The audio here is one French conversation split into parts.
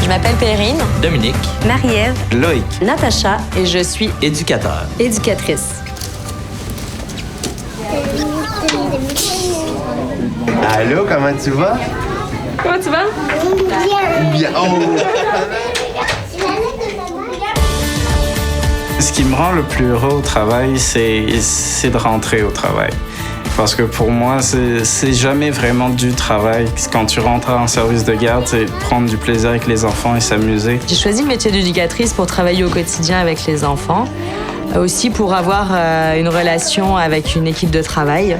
Je m'appelle Perrine, Dominique, Marie-Ève, Loïc, Natacha et je suis éducateur. éducatrice. Allô, comment tu vas? Comment tu vas? Bien. Oh. Ce qui me rend le plus heureux au travail, c'est de rentrer au travail. Parce que pour moi, c'est jamais vraiment du travail. Quand tu rentres en service de garde, c'est prendre du plaisir avec les enfants et s'amuser. J'ai choisi le métier d'éducatrice pour travailler au quotidien avec les enfants, aussi pour avoir une relation avec une équipe de travail.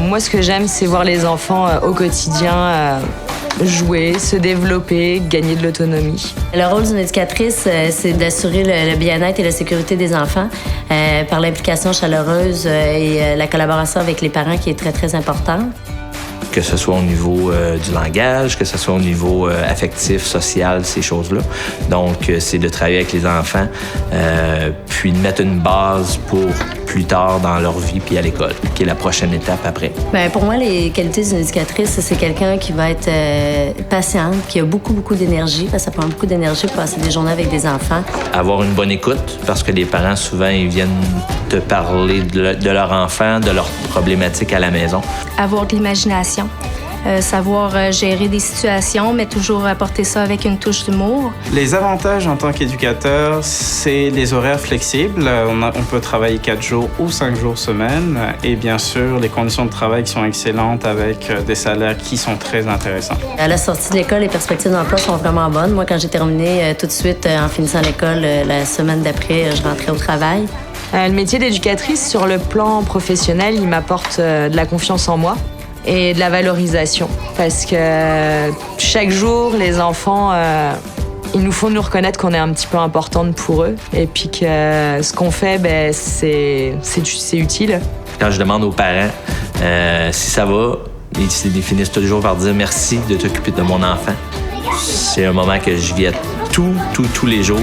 Moi, ce que j'aime, c'est voir les enfants au quotidien jouer, se développer, gagner de l'autonomie. Le rôle d'une éducatrice, c'est d'assurer le bien-être et la sécurité des enfants par l'implication chaleureuse et la collaboration avec les parents qui est très, très importante. Que ce soit au niveau du langage, que ce soit au niveau affectif, social, ces choses-là. Donc, c'est de travailler avec les enfants, puis de mettre une base pour plus tard dans leur vie, puis à l'école, qui est la prochaine étape après. Pour moi, les qualités d'une éducatrice, c'est quelqu'un qui va être patiente, qui a beaucoup, beaucoup d'énergie, parce que ça prend beaucoup d'énergie pour passer des journées avec des enfants. Avoir une bonne écoute, parce que les parents, souvent, ils viennent te parler de leur enfant, de leurs problématiques à la maison. Avoir de l'imagination. Savoir gérer des situations, mais toujours apporter ça avec une touche d'humour. Les avantages en tant qu'éducateur, c'est les horaires flexibles. On peut travailler 4 jours ou 5 jours semaine. Et bien sûr, les conditions de travail qui sont excellentes avec des salaires qui sont très intéressants. À la sortie de l'école, les perspectives d'emploi sont vraiment bonnes. Moi, quand j'ai terminé tout de suite en finissant l'école, la semaine d'après, je rentrais au travail. Le métier d'éducatrice, sur le plan professionnel, il m'apporte de la confiance en moi et de la valorisation. Parce que chaque jour, les enfants, ils nous font nous reconnaître qu'on est un petit peu importante pour eux. Et puis que ce qu'on fait, c'est utile. Quand je demande aux parents si ça va, ils finissent toujours par dire merci de t'occuper de mon enfant. C'est un moment que je vis tous les jours.